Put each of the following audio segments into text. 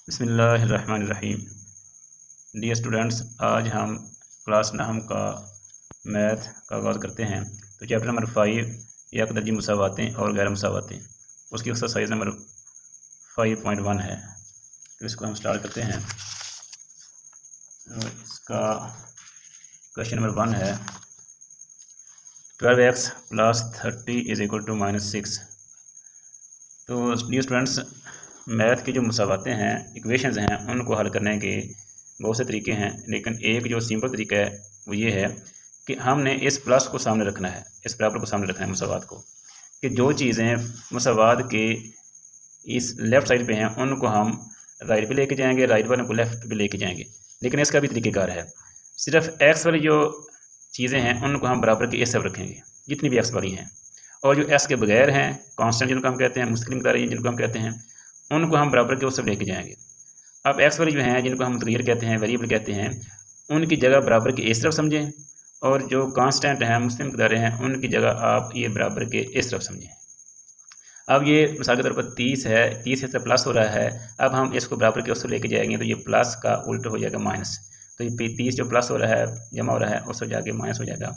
बिस्मिल्लाहिर्रहमानिर्रहीम। Dear students, आज हम क्लास 9 का मैथ का आगाज़ करते हैं। तो चैप्टर नंबर 5 यकदर्जी मुसावातें और गैर मुसावातें, उसकी एक्सरसाइज नंबर 5.1 है। तो इसको हम स्टार्ट करते हैं। तो इसका क्वेश्चन नंबर 1 है 12x + 30 = -6। तो डियर स्टूडेंट्स, मैथ की जो मुसावातें हैं, इक्वेशंस हैं, उनको हल करने के बहुत से तरीके हैं, लेकिन एक जो सिंपल तरीका है वो ये है कि हमने इस प्लस को सामने रखना है, इस बराबर को सामने रखना है मुसावात को, कि जो चीज़ें मुसावात के इस लेफ़्ट साइड पे हैं उनको हम राइट पे लेके जाएंगे, राइट वाले को लेफ़्ट पे लेके जाएंगे। लेकिन इसका भी तरीक़ेकार है। सिर्फ एक्स वाली जो चीज़ें हैं उनको हम बराबर के इस तरफ रखेंगे, जितनी भी एक्स वाली हैं, और जो एक्स के बगैर हैं, कांस्टेंट जिनको हम कहते हैं, मुस्तकिल मक़दार जिनको हम कहते हैं, उनको हम बराबर के उस तरफ लेके जाएंगे। अब एक्स वाली जो हैं, जिनको हम मुतग़य्यर कहते हैं, वेरिएबल कहते हैं, उनकी जगह बराबर के इस तरफ समझें, और जो कांस्टेंट हैं, मुस्तकिल मक़दार हैं, उनकी जगह आप ये बराबर के इस तरफ समझें। अब ये मिसाल के तौर पर 30 है, 30 से प्लस हो रहा है। अब हम इसको बराबर के उस तरफ लेके जाएंगे तो ये प्लस का उल्टा हो जाएगा माइनस। तो ये 30 जो प्लस हो रहा है, जमा हो रहा है, उस तरफ जाके माइनस हो जाएगा।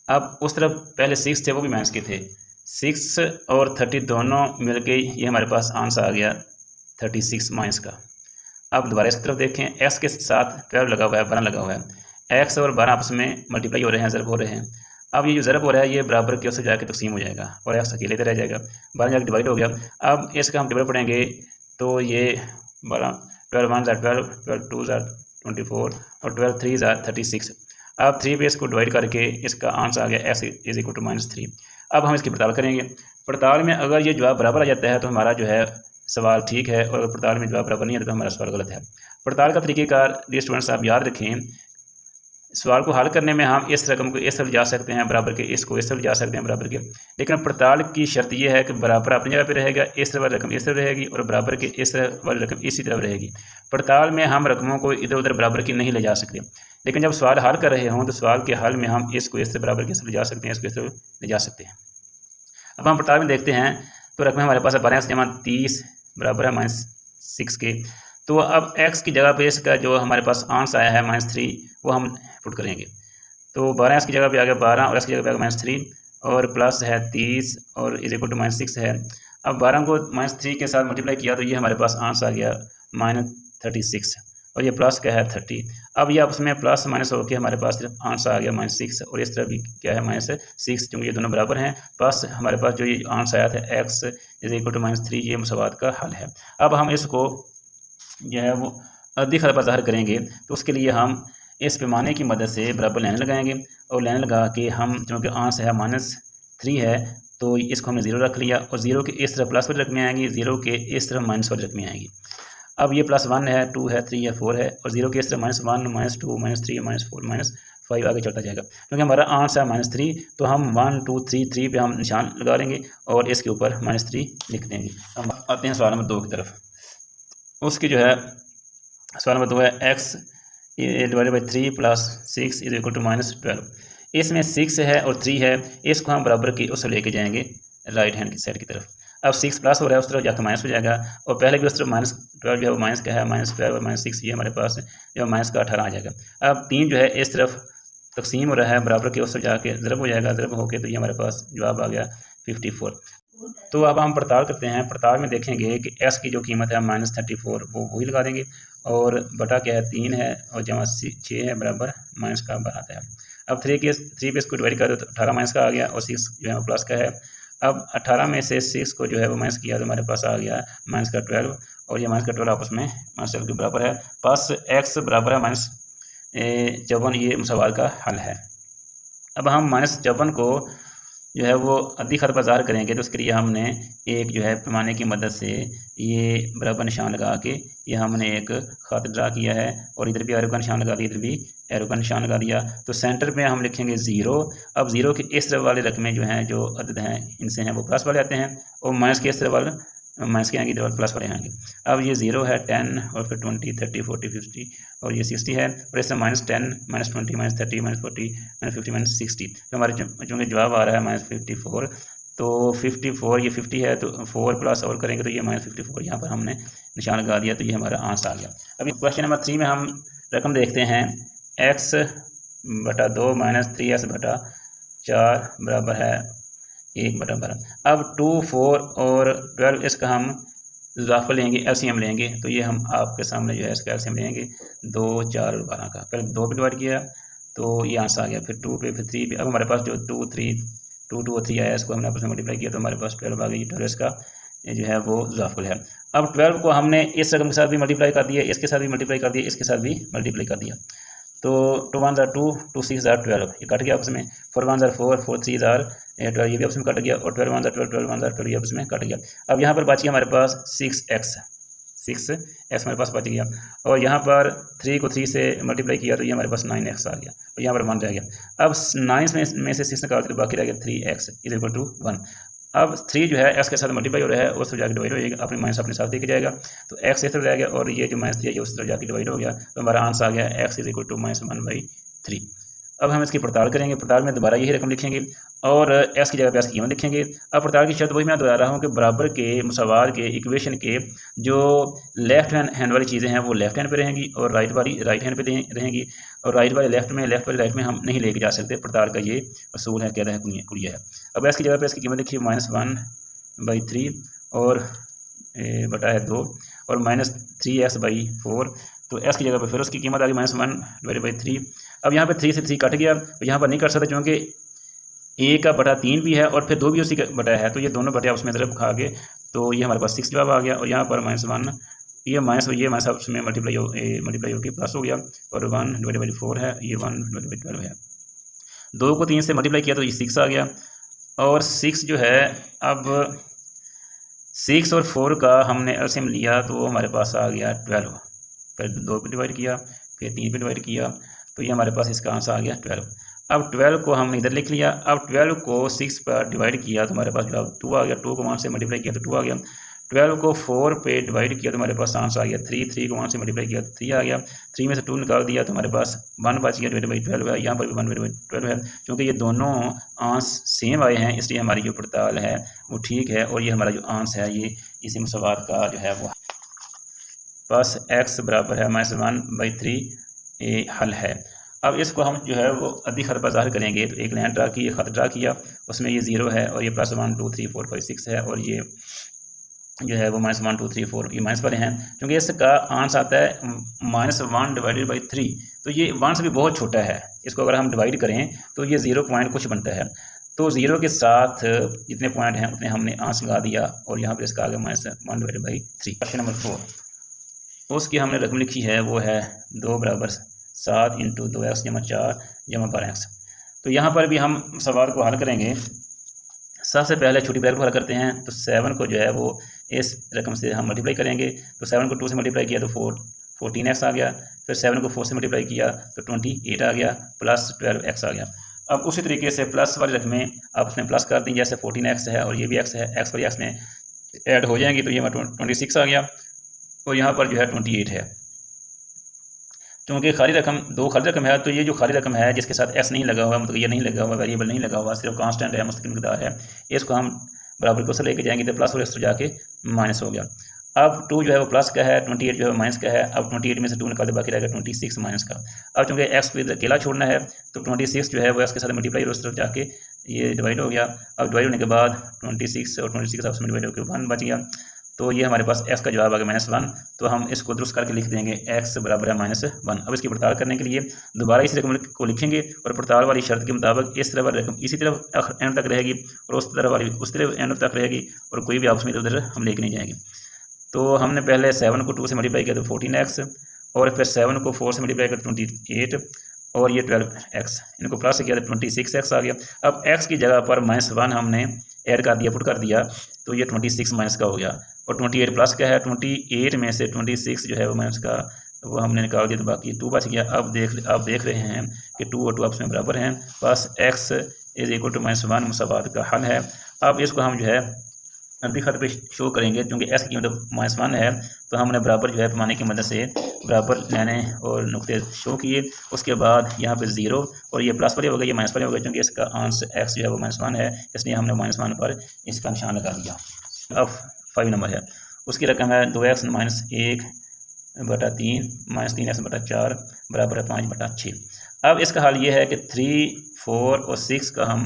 अब उस तरफ पहले 6 थे, वो भी माइनस के थे। 6 और 30 दोनों मिलके ये हमारे पास आंसर आ गया 36 माइनस का। अब दोबारा इस तरफ देखें, एक्स के साथ 12 लगा हुआ है, 12 लगा हुआ है। एक्स और 12 आपस में मल्टीप्लाई हो रहे हैं, ज़रब हो रहे हैं। अब ये जो ज़रब हो रहा है ये बराबर के उससे जाके तकसीम हो जाएगा और एक्स अकेले रह जाएगा, 12 जाके डिवाइड हो गया। अब इसका हम टेबल पढ़ेंगे तो ये 12 1 ज़ा 12, 2 ज़ा 24 और 3 ज़ा 36। अब 3 पे इसको डिवाइड करके इसका आंसर आ गया x = -3। अब हम इसकी पड़ताल करेंगे। पड़ताल में अगर ये जवाब बराबर आ जाता है तो हमारा जो है सवाल ठीक है, और अगर पड़ताल में जवाब बराबर नहीं आता तो हमारा सवाल गलत है। पड़ताल का तरीक़ेकार डियर स्टूडेंट्स आप याद रखें, सवाल को हल करने में हम इस रकम को इस तरफ जा सकते हैं बराबर के, इसको इस तरफ जा सकते हैं बराबर के, लेकिन पड़ताल की शर्त यह है कि बराबर अपनी जगह पे रहेगा, इस तरफ वाली रकम इस तरफ रहेगी और बराबर के इस तरफ वाली रकम इसी तरफ रहेगी। पड़ताल में हम रकमों को इधर उधर बराबर की नहीं ले जा सकते, लेकिन जब सवाल हल कर रहे हों तो सवाल के हल में हम इसको इस तरफ बराबर के इस तरफ ले जा सकते हैं, इसको इस तरफ ले जा सकते हैं। अब हम पड़ताल में देखते हैं तो रकम हमारे पास है 12x जमा 30 बराबर है -6 के। तो अब x की जगह पे इसका जो हमारे पास आंसर आया है -3, वो हम पुट करेंगे। तो 12x की जगह पे आ गया 12 और x की जगह पे आ गया -3 और प्लस है 30 और = -6 है। अब 12 को -3 के साथ मल्टीप्लाई किया तो ये हमारे पास आंसर आ गया -36 और ये प्लस क्या है 30। अब ये आपस में प्लस माइनस होकर हमारे पास सिर्फ आंसर आ गया -6 और इस तरह भी क्या है -6, क्योंकि ये दोनों बराबर हैं। प्लस हमारे पास जो ये आंसर आया था x = -3, ये मुसावात का हल है। अब हम इसको जो है वो अद्दी खत पर ज़ाहिर करेंगे, तो उसके लिए हम इस पैमाने की मदद से बराबर लाइन लगाएंगे और लाइन लगा के हम, चूँकि आंसर है -3 है, तो इसको हमने 0 रख लिया और 0 के इस तरफ प्लस वाली रकमें आएंगी, 0 के इस तरफ माइनस वाली रकमें आएंगी। अब ये +1 है, 2 है, 3 है, 4 है और 0 के इस तरफ -1 -2 -3 -4 -5 आगे चलता जाएगा। क्योंकि हमारा आंसर है -3, तो हम 1 2 3 3 पे हम निशान लगा लेंगे और इसके ऊपर -3 लिख देंगे। हम आते हैं सवाल नंबर 2 की तरफ। उसकी जो है सवाल नंबर 2 है x / 3 + 6 = -12। इसमें 6 है और 3 है, इसको हम बराबर की उस लेके जाएंगे राइट हैंड की साइड की तरफ। अब 6 प्लस हो रहा है, उस तरफ जाकर माइनस हो जाएगा और पहले भी उस तरफ -12 जो है वो माइनस का है, -12 और -6 ये हमारे पास जो माइनस का 18 आ जाएगा। अब 3 जो है इस तरफ तकसीम हो रहा है, बराबर के उस तरफ जाके ज़रब हो जाएगा, ज़रब होके तो ये हमारे पास जवाब आ गया 54। तो अब हम पड़ताल करते हैं। पड़ताल में देखेंगे कि x की जो कीमत है -34, वो वही लगा देंगे और बटा क्या है 3 है और जमा 6 है बराबर माइनस का आता है। अब 3 पे इसको डिवाइड कर दो तो 18 माइनस का आ गया और 6 जो है वो प्लस का है। अब 18 में से 6 को जो है वो माइनस किया तो हमारे पास आ गया -12 और ये -12 आपस में -12 के बराबर है। प्लस x बराबर है -54, ये मुसावात का हल है। अब हम -54 को जो है वो अद्दी खत पर ज़ाहिर करेंगे, तो उसके लिए हमने एक जो है पैमाने की मदद से ये बराबर निशान लगा के ये हमने एक खत ड्रा किया है और इधर भी एरो का निशान लगा दिया, इधर भी एरो का निशान लगा दिया। तो सेंटर पे हम लिखेंगे 0। अब 0 के इस तरफ वाले रकमें जो हैं, जो अदद हैं, इनसे हैं वो प्लस वाले आते हैं और माइनस के इस तरफ वाले माइनस के आएंगे, इधर वाले प्लस वाले आएंगे। अब ये 0 है, 10 और फिर 20 30 40 50 और ये 60 है और इस तरह -10 -20 -30 -40 -50 -60। तो हमारे चूँकि जवाब आ रहा है -54, तो 54 ये 50 है तो 4 प्लस और करेंगे तो ये -54 यहाँ पर हमने निशान लगा दिया, तो ये हमारा आंसर आ गया। अभी क्वेश्चन नंबर 3 में हम रकम देखते हैं x/2 - 3x/4 बराबर है 1/12। अब 2, 4 और 12 इसका हम इजाफा लेंगे, एलसीएम लेंगे, तो ये हम आपके सामने जो है इसका एलसीएम लेंगे 2, 4 और 12 का। पहले 2 पे डिवाइड किया तो ये आंसर आ गया, फिर 2 पे, फिर 3 पे। अब हमारे पास जो 2, 2 और 3 आया, इसको हमने आपस में मल्टीप्लाई किया तो हमारे पास 12 आ गई। ये 12 इसका ये जो है वो इजाफुल है। अब 12 को हमने इस रकम के साथ भी मल्टीप्लाई कर दिया, इसके साथ भी मल्टीप्लाई कर दिया, इसके साथ भी मल्टीप्लाई कर दिया। तो 2 1 = 2, 2 6 = 12, ये कट गया आपस में। 4 1 = 4, 4 3 = 12, ये भी आपस में कट गया। और 12 1 = 12, 12 1 = 12, ये आपस में कट गया। अब यहाँ पर बच गया हमारे पास 6x हमारे पास बच गया। और यहाँ पर 3 को 3 से मल्टीप्लाई किया तो ये हमारे पास 9x आ गया, और यहाँ पर 1 रह गया। अब 9 में से 6 निकालते तो बाकी रह गया 3x = 1। अब 3 जो है x के साथ मल्टीप्लाई हो रहा है, उस तरफ जाकर डिवाइड हो जाएगा, अपने माइनस अपने साथ लेके जाएगा, तो x इस तरफ रह गया और ये जो -3 है ये उस तरफ जाकर डिवाइड हो गया, तो हमारा आंसर आ गया x = -1/3। अब हम इसकी पड़ताल करेंगे। पड़ताल में दोबारा यही रकम लिखेंगे और x की जगह पे x की कीमत लिखेंगे। अब पड़ताल की शर्त वही मैं दोहरा रहा हूँ कि बराबर के, मुसावार के, इक्वेशन के जो लेफ्ट हैंड वाली चीज़ें हैं वो लेफ्ट हैंड पे रहेंगी और राइट वाली राइट हैंड पे रहेंगी, और राइट वाली लेफ्ट में, लेफ्ट वाली राइट में हम नहीं लेके जा सकते। पड़ताल का ये असूल है, कहता है कुड़िया है। अब x की जगह पे x की कीमत लिखिए -1/3 और बटा है 2 और -3x/4, तो x की जगह पर फिर उसकी कीमत आ गई -1/3। अब यहाँ पे 3 से 3 कट गया, तो यहाँ पर नहीं कर सकते क्योंकि a/3 भी है और फिर 2 भी उसी का बटा है, तो ये दोनों बटे उसमें तरफ खा गए, तो ये हमारे पास 6 जवाब आ गया। और यहाँ पर -1 ये माइनस हमारे साथ उसमें मल्टीप्लाई होकर प्लस हो गया, और 1/4 है, ये 1/12 है। 2 को 3 से मल्टीप्लाई किया तो ये 6 आ गया, और 6 जो है, अब 6 और 4 का हमने एलसीएम लिया तो हमारे पास आ गया 12। फिर 2 पे डिवाइड किया, फिर 3 पे डिवाइड किया, तो ये हमारे पास इसका आंसर आ गया 12। अब 12 को हमने इधर लिख लिया। अब 12 को 6 पर डिवाइड किया तो हमारे पास जवाब 2 आ गया। 2 को 1 से मल्टीप्लाई किया तो 2 आ गया। 12 को 4 पे डिवाइड किया तो हमारे पास आंसर आ गया 3। 3 को 1 से मल्टीप्लाई किया तो 3 आ गया। 3 में से 2 निकाल दिया तो हमारे पास 1 बच गया, /12 है। यहाँ पर भी 1/12 है। क्योंकि ये दोनों आंसर सेम आए हैं इसलिए हमारी जो पड़ताल है वो ठीक है, और ये हमारा जो आंसर है ये इसी मुसावात का जो है वो बस x बराबर है -1/3 ये हल है। अब इसको हम जो है वो अद्दी खत पर ज़ाहिर करेंगे, तो एक लाइन ड्रा की, खत ड्रा किया, उसमें ये 0 है और ये +1 2 3 4 5 6 है, और ये जो है वो -1 2 3 4 ये माइनस वाले हैं। क्योंकि इसका आंसर आता है -1/3, तो ये 1 से भी बहुत छोटा है। इसको अगर हम डिवाइड करें तो ये 0 पॉइंट कुछ बनता है, तो 0 के साथ जितने पॉइंट हैं उतने हमने आंसर लगा दिया, और यहाँ पर इसका आ गया -1/3। क्वेश्चन नंबर 4, उसकी हमने रकम लिखी है वो है 2 = 7 × 2x = 4 = 12x। तो यहाँ पर भी हम सवाल को हल करेंगे। सबसे पहले छोटी ब्रैकेट को हल करते हैं, तो 7 को जो है वो इस रकम से हम मल्टीप्लाई करेंगे, तो 7 को 2 से मल्टीप्लाई किया तो 14x आ गया। फिर 7 को 4 से मल्टीप्लाई किया तो 28 आ गया, प्लस 12x आ गया। अब उसी तरीके से प्लस वाली रकमें आप उसमें प्लस कर दें, जैसे 14x है और ये भी x है, x वाली x में ऐड हो जाएंगी, तो ये 26 आ गया, और यहाँ पर जो है 28 है। क्योंकि खाली रकम 2 खाली रकम है, तो ये जो खाली रकम है जिसके साथ s नहीं लगा हुआ, मतलब ये नहीं लगा हुआ, वेरिएबल नहीं लगा हुआ, सिर्फ कांस्टेंट है, मुस्तकिल मकदार है, इसको हम बराबर को से लेके जाएंगे तो प्लस और इस तरह जाके माइनस हो गया। अब 2 जो है वो प्लस का है, 28 जो है माइनस का है। अब 28 में से 2 निकाल दे, बाकी रहेगा 26 माइनस का। अब चूँकि x को इधर अकेला छोड़ना है तो 26 जो है वो x के साथ मल्टीप्लाई और उस तरफ जाके ये डिवाइड हो गया। अब डिवाइड होने के बाद 26 और 26 आपस में डिवाइड होकर 1 बच गया, तो ये हमारे पास x का जवाब आ गया -1। तो हम इसको दुरुस्त करके लिख देंगे x बराबर है -1। अब इसकी पड़ताल करने के लिए दोबारा इसी रकम को लिखेंगे, और पड़ताल वाली शर्त के मुताबिक इस तरफ वाली रकम इसी तरफ एंड तक रहेगी और उस तरफ वाली उस तरफ एंड तक रहेगी, और कोई भी आपस में इधर उधर हम लेके नहीं जाएंगे। तो हमने पहले 7 को 2 से मल्टीप्लाई किया तो 14x, और फिर 7 को 4 से मल्टीप्लाई किया तो 28, और ये 12x, इनको प्लस किया तो 26x आ गया। अब x की जगह पर -1 हमने ऐड कर दिया, पुट कर दिया, तो ये 26 माइनस का हो गया, और 28 प्लस का है। 28 में से 26 जो है वो माइनस का वो हमने निकाल दिया, तो बाकी 2 बच गया। अब देख रहे हैं कि 2 और 2 आपस में बराबर हैं, बस x = -1 मुसावात का हल है। अब इसको हम जो है अधिक खत पे शो करेंगे, क्योंकि एस की कीमत -1 है तो हमने बराबर जो है पैमाने की मदद से बराबर लाइनें और नुक्ते शो किए। उसके बाद यहाँ पे 0 और ये प्लस वाले हो गए, ये माइनस वाले हो गए, क्योंकि इसका आंसर एक्स जो है वो -1 है, इसलिए हमने -1 पर इसका निशान लगा दिया। अब 5 नंबर है, उसकी रकम है 2x - 1/3 - 3x/4 बराबर है 5/6। अब इसका हल ये है कि 3, 4 और 6 का हम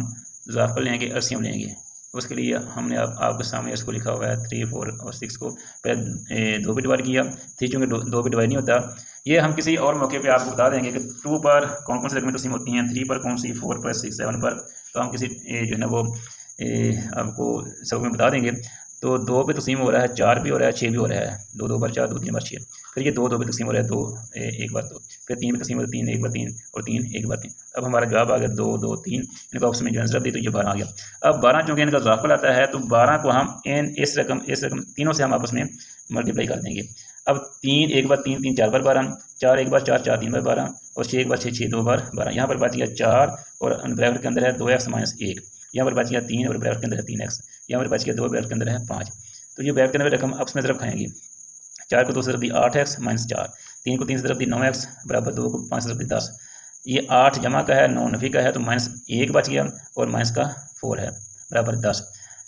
ज़ाफ़ा लेंगे, एलसीएम लेंगे। उसके लिए हमने आपके सामने इसको लिखा हुआ है 3, 4 और 6 को पहले 2 पे डिवाइड किया। 3 चूँकि 2 पे डिवाइड नहीं होता, ये हम किसी और मौके पे आपको बता देंगे कि 2 पर कौन कौन सी रकमें तक़सीम होती हैं, 3 पर कौन सी, 4 पर, 6, 7 पर, तो हम किसी जो है ना वो आपको सबक में बता देंगे। तो 2 पे तक़सीम हो रहा है, 4 भी हो रहा है, 6 भी हो रहा है, 2 2 बार 4, 2 3 बार 6। फिर ये 2 2 पे तक़सीम हो रहा है, 2 1 बार 2, फिर 3 पे तक़सीम हो रहा है, 3 1 बार 3 और 3 1 बार 3। अब हमारा जवाब आ गया 2 2 3, इनको आपस में जो आंसर दी तो ये 12 आ गया। अब 12 चूँकि इनका ज़ाफ़ा आता है तो 12 को हम इस रकम तीनों से हम आपस में मल्टीप्लाई कर देंगे। अब 3 1 बार 3 3 4 बार 12, 4 1 बार 4 4 3 बार 12 और 6 1 बार 6 6 2 बार 12। यहाँ पर बच गया 4 और ब्रैकेट के अंदर है 2x - 1, यहाँ पर बच गया 3 और ब्रैकेट के अंदर है 3x, यहाँ पर बच गया 2 ब्रैकेट के अंदर है 5। तो ये ब्रैकेट के अंदर रकम आपस में ज़रब खाएंगी। 4 को 2 से ज़रब दी 8x - 4, 3 को 3 से ज़रब दी 9x बराबर 2 को 5 से ज़रब दी 10। ये 8 जमा का है, 9 नफ़ी का है, तो -1 बच गया और माइनस का 4 है बराबर 10।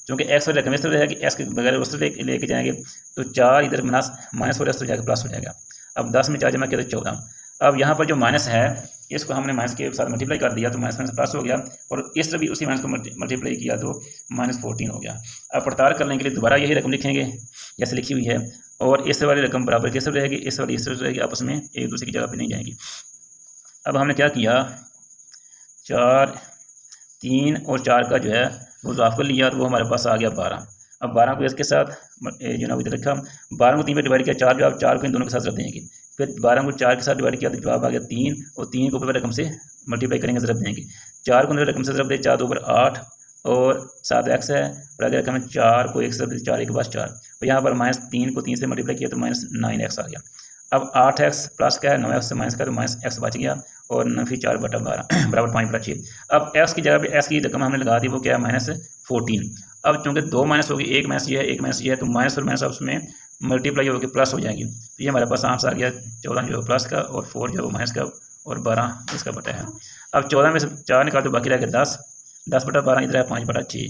चूँकि एक्स वाली रकम इस तरह है कि एक्स के बगैर उस तरह लेके जाएंगे तो 4 इधर माइनस हो रहा है, उस तरह जाकर प्लस हो जाएगा। अब 10 में 4 जमा किया तो 14। अब यहाँ पर जो माइनस है इसको हमने माइनस के साथ मल्टीप्लाई कर दिया तो माइनस माइनस प्लस हो गया, और इस तरह भी उसी माइनस को मल्टीप्लाई किया तो -14 हो गया। अब पड़ताल करने के लिए दोबारा यही रकम लिखेंगे जैसे लिखी हुई है, और इस वाली रकम बराबर किस तरह रहेगी, इस वाली इस तरह रहेगी, आपस में एक दूसरे की जगह पर नहीं जाएंगी। अब हमने क्या किया, 4 3 और 4 का जो है वो ज़ाफ़ कर लिया तो वो हमारे पास आ गया 12। अब 12 को इसके साथ जो ना इधर रखा, 12 को 3 पे डिवाइड किया, 4 जवाब 4 को इन दोनों के साथ रख देंगे। फिर 12 को 4 के साथ डिवाइड किया तो जवाब आ गया 3, और 3 को ऊपर रकम से मल्टीप्लाई करेंगे, ज़रब देंगे। 4 को रकम से ज़रब दे, 4 2 ऊपर 8 और 7x है, और अगर रकम 4 को 1 से ज़रब दे, 4 1 बार 4, और यहाँ पर -3 को 3 से मल्टीप्लाई किया तो -9x आ गया। अब 8x प्लस का है, 9x से माइनस का तो -x बच गया, और नफी 4/12 बराबर 5/6। अब x की जगह पे x की रकम हमने लगा दी, वो क्या है -14। अब चूँकि 2 माइनस होगी, एक माइनस ये है, एक माइनस ये है, तो माइनस और माइनस आपस में मल्टीप्लाई होकर प्लस हो जाएगी। तो ये हमारे पास आंसर आ गया 14 जो है प्लस का, और 4 जो है माइनस का, और 12 इसका बटा है। अब 14 में से 4 निकाल तो बाकी रह गया 10, 10/12 इधर है 5/6।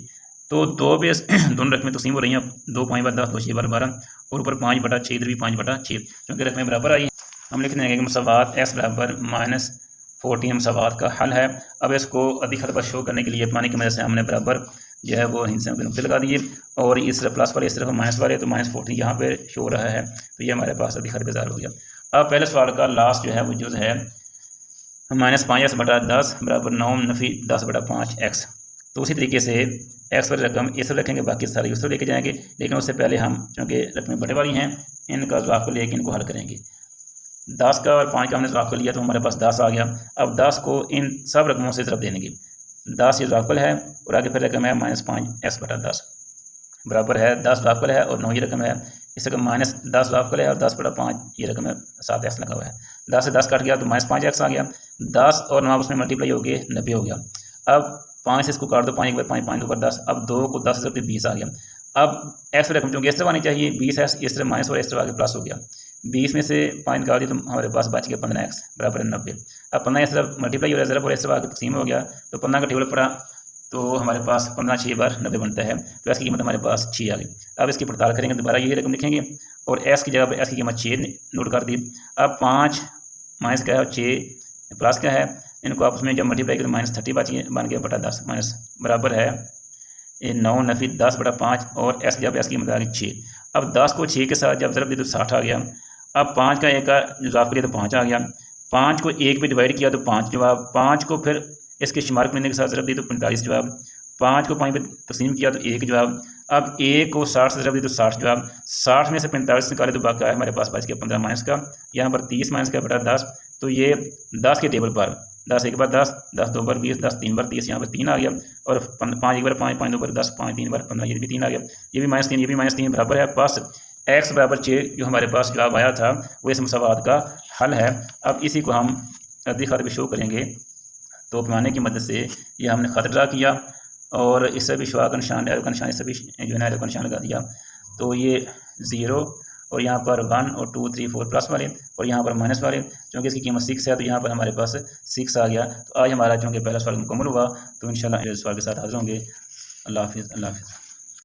तो 2 बेस दोनों रकमें तक़सीम हो रही हैं, 2 5/10 2 6/12, और ऊपर 5/6 इधर भी 5/6, क्योंकि रकमें बराबर आई। हम लिख देंगे कि मुसावात x बराबर -14 मुसावात का हल है। अब इसको अधिक खत पर शो करने के लिए पानी की मदद से हमने बराबर जो है वो हिस्से के नुक्ते लगा दिए, और इस तरफ प्लस वाले इस तरफ माइनस वाले, तो -14 यहाँ पे शो हो रहा है, तो ये हमारे पास अधिक खत बेजार हो गया। अब पहले सवाल का लास्ट जो है वो जो है -5x/10 बराबर 9 नफी 10/5x। तो उसी तरीके से एक्स वाली रकम इस तरफ रखेंगे, बाकी सारी उस तरफ लेके जाएंगे, लेकिन उससे पहले हम चूँकि रकमें बटे वाली हैं इनका ज़ाफ़ को लेकर इनको हल करेंगे। 10 का और 5 का हमने ज़ाफ़ कर लिया तो हमारे पास 10 आ गया। अब 10 को इन सब रकमों से तरफ देंगे, 10 ये ज़ाफ़ है, और आगे फिर रकम है -5x/10 बराबर है 10 ज़ाफ़ है, और 9 ये रकम है, इस रकम -10 ज़ाफ़ है, और 10/5 ये रकम है, 7x लगा हुआ है। 10 से 10 कट गया तो -5x आ गया, 10 और 9 उसमें मल्टीप्लाई हो गए 90 हो गया। अब 5 से इसको काट दो, 5 1 बार 5 5 2 बार 10, अब 2 को 10 से 20 आ गया। अब एक्स रकम चूँकि इस तरह आनी चाहिए, 20x इस तरह माइनस और इस तरह आगे प्लस हो गया। 20 में से 5 निकाल दिया तो हमारे पास बच गया 15x बराबर 90। अब 15 इस तरह मल्टीप्लाई हो रहा है, ज़रा और इस तरह आगे तक़सीम हो गया, तो 15 का टेबल पड़ा तो हमारे पास 15 6 बार 90 बनता है, तो इसकी कीमत हमारे पास 6 आ गई। अब इसकी पड़ताल करेंगे, दोबारा यही रकम लिखेंगे, और एस की जगह पर एस की कीमत 6 नोट कर दी। अब 5 माइनस का है और 6 प्लस का है, इनको आपस में जब मल्टीप्लाई करें -30 बन गया बटा 10 माइनस बराबर है 9 नफी 10/5, और एस जब एस की कीमत आ गई 6। अब 10 को 6 के साथ जब ज़रब दी तो 60 आ गया। अब 5 का एक का ज़ाफ़ किया तो 5 आ गया, 5 को 1 पे डिवाइड किया तो 5 जवाब, 5 को फिर इसके शुमार करने के साथ ज़रब दी तो 45 जवाब, 5 को 5 पे तक़सीम किया तो 1 जवाब। अब 1 को 60 से ज़रब दी तो 60 जवाब, 60 में से 45 निकाले तो बाकी हमारे पास बच गया 15 माइनस का, यहाँ पर 30 माइनस का बटा 10। तो ये 10 के टेबल पर 10 1 बार 10, 10 2 बार 20, 10 3 बार 30, यहाँ पर 3 आ गया, और 5 1 बार 5, 5 2 बार 10, 5 3 बार 15, ये भी 3 आ गया, ये भी -3, ये भी -3 बराबर है पास x बराबर 6 जो हमारे पास जवाब आया था वो इस मुसावात का हल है। अब इसी को हम अधिक खत पे शो करेंगे, तो पैमाने की मदद से ये हमने खत ड्रा किया, और इससे भी शुआ का निशान, एरो का निशान, इससे भी जो है ना एरो का निशान लगा दिया। तो ये 0 और यहाँ पर 1 और 2 3 4 प्लस वाले और यहाँ पर माइनस वाले, क्योंकि इसकी कीमत 6 है तो यहाँ पर हमारे पास 6 आ गया। तो आज हमारा चूँकि पहला सवाल मुकम्मल हुआ, तो इंशाल्लाह इस सवाल के साथ हाजिर होंगे। अल्लाह हाफिज़।